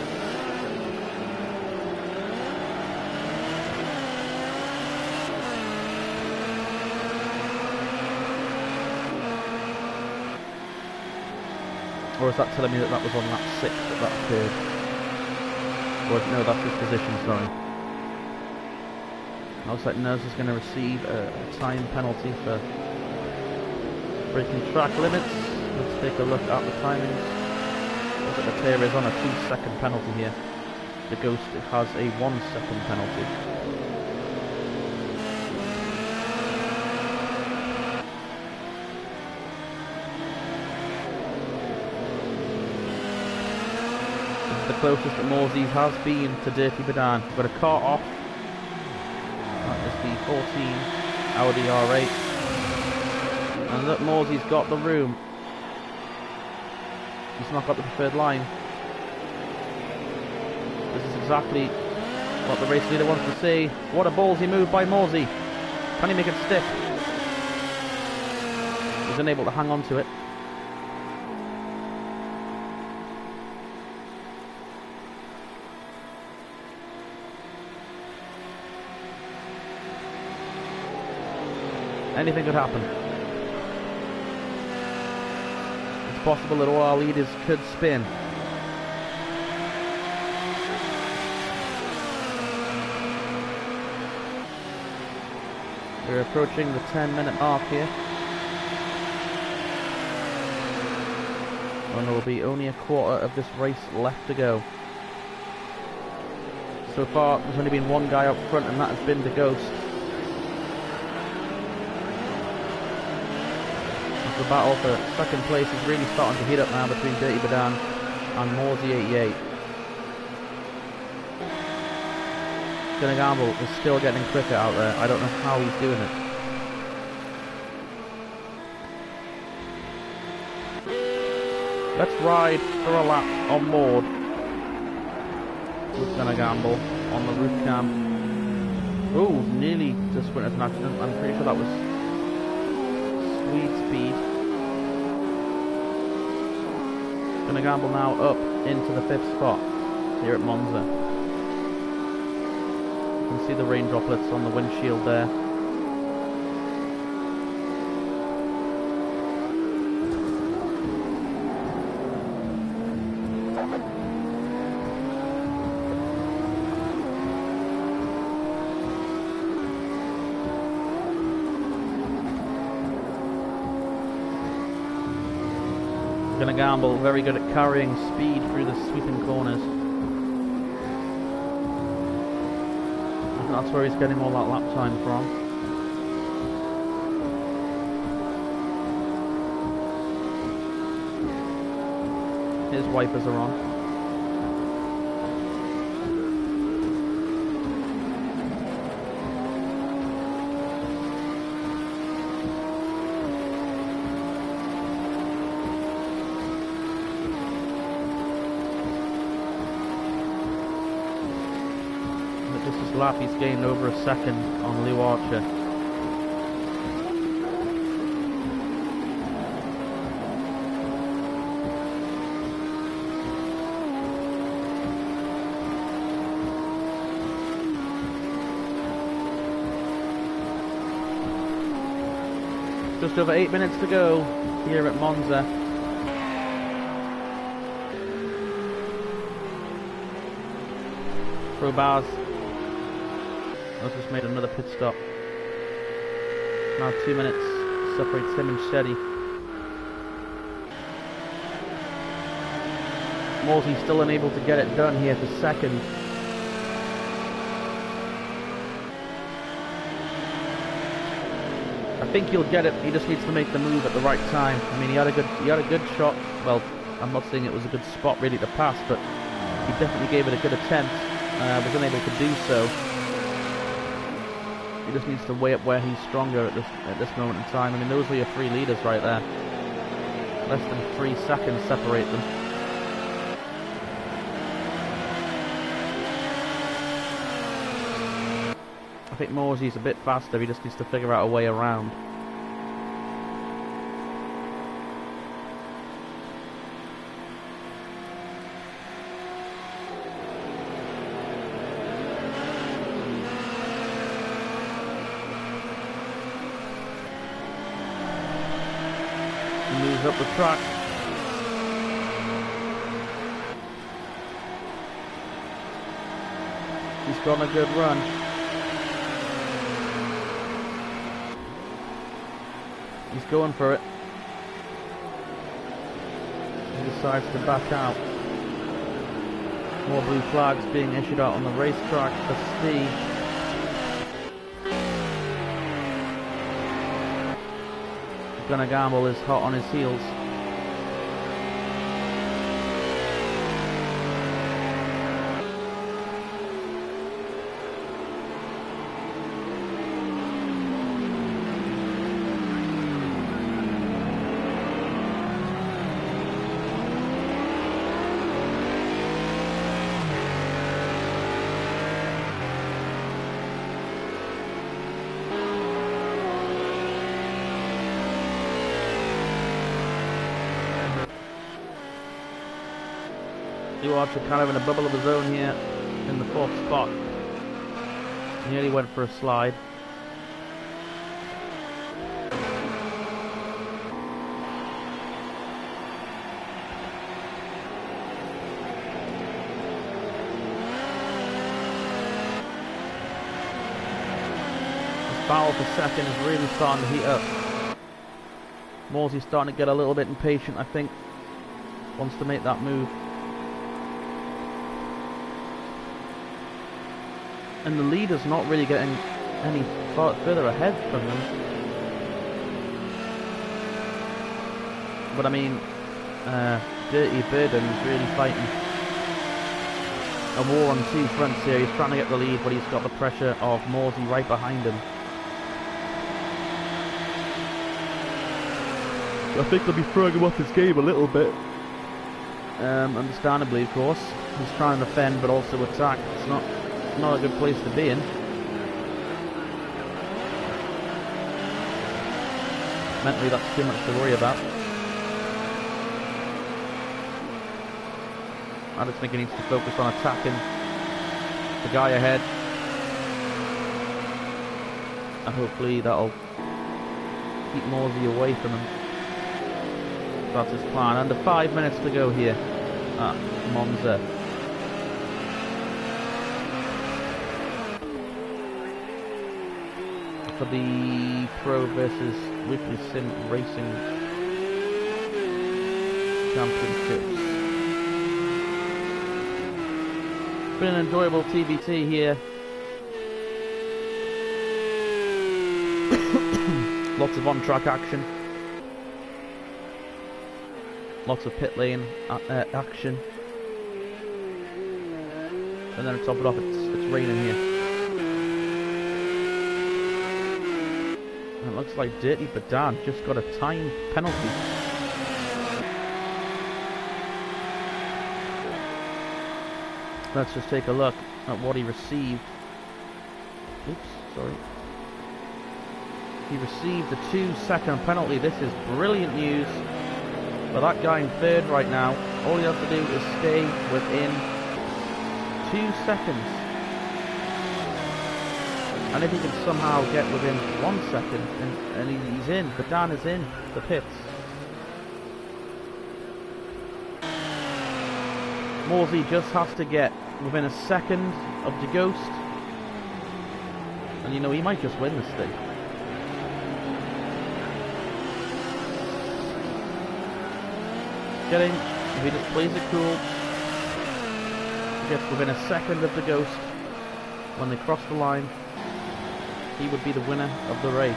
Or is that telling me that was on lap 6 that occurred? Or no, that's his position, sorry. Looks like Nurse is going to receive a time penalty for breaking track limits. Let's take a look at the timings. Looks like the player is on a 2-second penalty here. The Ghost has a 1-second penalty. The closest that Morsey has been to Dirty Badan. Got a car off. That is the 14 Audi R8. And look, Morsey's got the room. He's not got the preferred line. This is exactly what the race leader wants to see. What a ballsy move by Morsey. Can he make it stick? He's unable to hang on to it. Anything could happen. It's possible that all our leaders could spin. We're approaching the 10-minute mark here. And there will be only a quarter of this race left to go. So far, there's only been one guy up front, and that has been the Ghost. The battle for second place is really starting to heat up now between Dirty Badan and Morsey88. Gonna Gamble is still getting quicker out there. I don't know how he's doing it. Let's ride for a lap on board with Gonna Gamble on the roof cam. Oh, nearly just went as an accident. I'm pretty sure that was Sweet Speed. Gonna Gamble now up into the 5th spot here at Monza. You can see the rain droplets on the windshield there. Gonna Gamble, very good at carrying speed through the sweeping corners. I think that's where he's getting all that lap time from. His wipers are on. Lap, he's gained over a second on Lew Archer. Just over 8 minutes to go here at Monza. Probaz has just made another pit stop. Now 2 minutes separates him and Shetty. Morsey still unable to get it done here for second. I think he'll get it. He just needs to make the move at the right time. I mean, he had a good shot. Well, I'm not saying it was a good spot really to pass, but he definitely gave it a good attempt. Was unable to do so. He just needs to weigh up where he's stronger at this moment in time. I mean, those were your 3 leaders right there. Less than 3 seconds separate them. I think Morsey's a bit faster. He just needs to figure out a way around. Moves up the track. He's got a good run. He's going for it. He decides to back out. More blue flags being issued out on the racetrack for Steve. Gonna Gamble is hot on his heels. Lew Archer kind of in a bubble of his own here in the 4th spot. Nearly went for a slide. This battle for second is really starting to heat up. Morsey's starting to get a little bit impatient, I think. wants to make that move. And the leader's not really getting any further ahead from them. But I mean, Dirty Burden's really fighting a war on two fronts here. He's trying to get the lead, but he's got the pressure of Morsey right behind him. I think they'll be throwing him off his game a little bit. Understandably, of course. He's trying to defend, but also attack. It's not a good place to be in. Mentally, that's too much to worry about. I just think he needs to focus on attacking the guy ahead. And hopefully that'll keep Morsey away from him. That's his plan. Under 5 minutes to go here at Monza. For the Pro versus Weekly Sim Racing Championships. Been an enjoyable TVT here. Lots of on-track action. Lots of pit lane action. And then to top it off, it's raining here. And it looks like Dirty Badan just got a time penalty. Let's just take a look at what he received. Oops, sorry. He received a 2-second penalty. This is brilliant news for that guy in third right now. All he has to do is stay within 2 seconds. And if he can somehow get within 1 second, and he's in, Badan is in the pits. Morsey just has to get within a second of the Ghost. And you know, he might just win this thing. Getting, if he just plays it cool, gets within a second of the Ghost when they cross the line, he would be the winner of the race.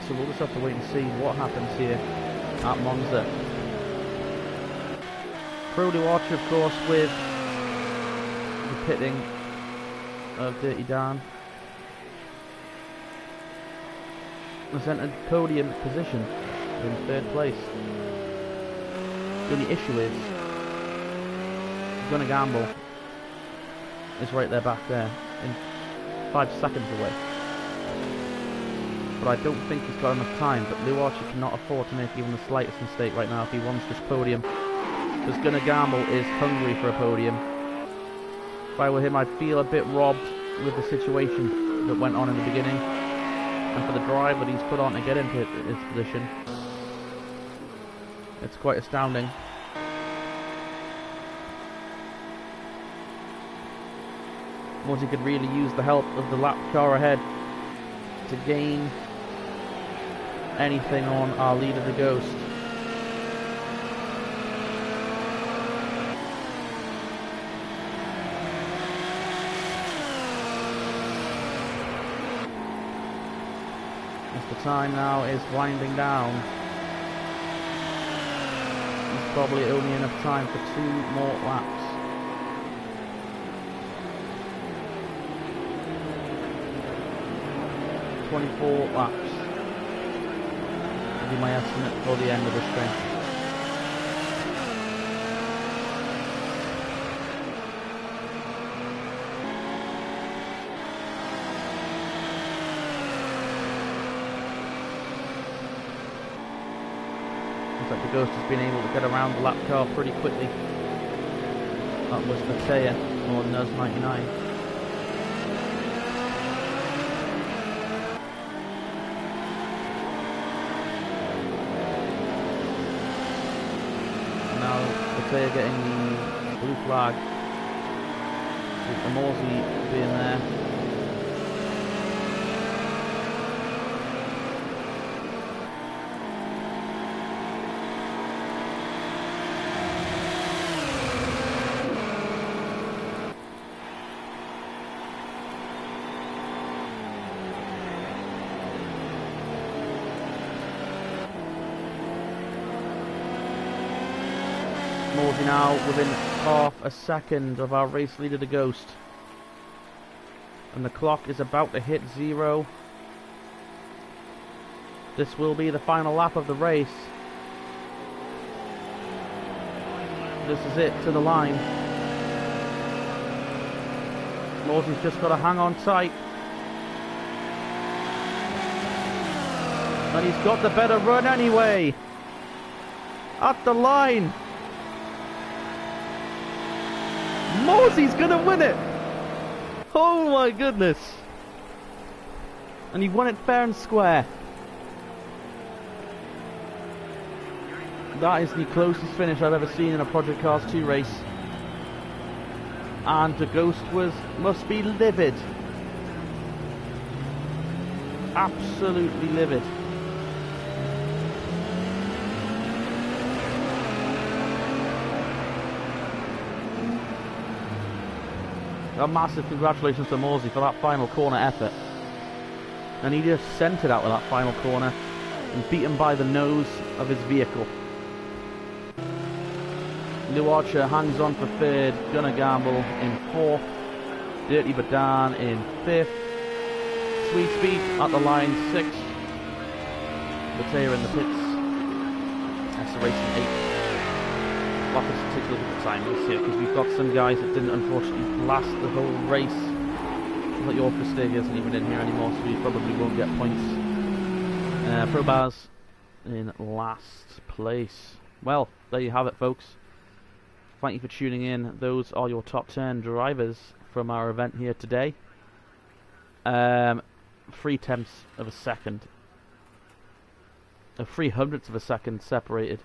So we'll just have to wait and see what happens here at Monza. Brody Watcher, of course, with the pitting of Dirty Dan. Has entered podium position in third place. The only issue is he's going to gamble. Is right there, back there, in 5 seconds away. But I don't think he's got enough time. But Lou Archer cannot afford to make even the slightest mistake right now if he wants this podium. Because Gonna Gamble is hungry for a podium. If I were him, I'd feel a bit robbed with the situation that went on in the beginning. And for the drive that he's put on to get into his position. It's quite astounding. Morsey could really use the help of the lap car ahead to gain anything on our leader, the Ghost. As the time now is winding down, there's probably only enough time for 2 more laps. .24 laps would be my estimate for the end of this thing. Looks like the Ghost has been able to get around the lap car pretty quickly. That was Matea, or Nuz 99. They're getting the blue flag with the Morsey being there. Morsey now within half a second of our race leader, the Ghost. And the clock is about to hit 0. This will be the final lap of the race. This is it, to the line. Morsey's just got to hang on tight. And he's got the better run anyway. At the line. Morsey's going to win it. Oh my goodness. And he won it fair and square. That is the closest finish I've ever seen in a Project Cars 2 race. And the Ghost must be livid. Absolutely livid. A massive congratulations to Morsey for that final corner effort. And he just sent it out of that final corner and beat him by the nose of his vehicle. Lou Archer hangs on for 3rd, Gunnar Gamble in 4th, Dirty Badan in 5th, Sweet Speed at the line 6th, Mateo in the pits, that's the racing 8th. Well, let's take a look at the time here, because we've got some guys that didn't unfortunately last the whole race. Like your Stevie isn't even in here anymore, so we probably won't get points. Probaz in last place. Well, there you have it, folks. Thank you for tuning in. Those are your top 10 drivers from our event here today. 3/10 of a second. 3/100 of a second separated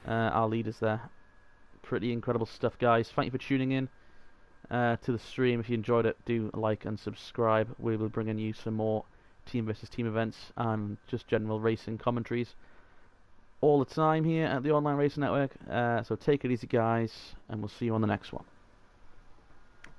our leaders there. Pretty incredible stuff, guys. Thank you for tuning in to the stream. If you enjoyed it, do like and subscribe. We will bring in you some more team versus team events and just general racing commentaries all the time here at the Online Racing Network. So take it easy, guys, and we'll see you on the next one.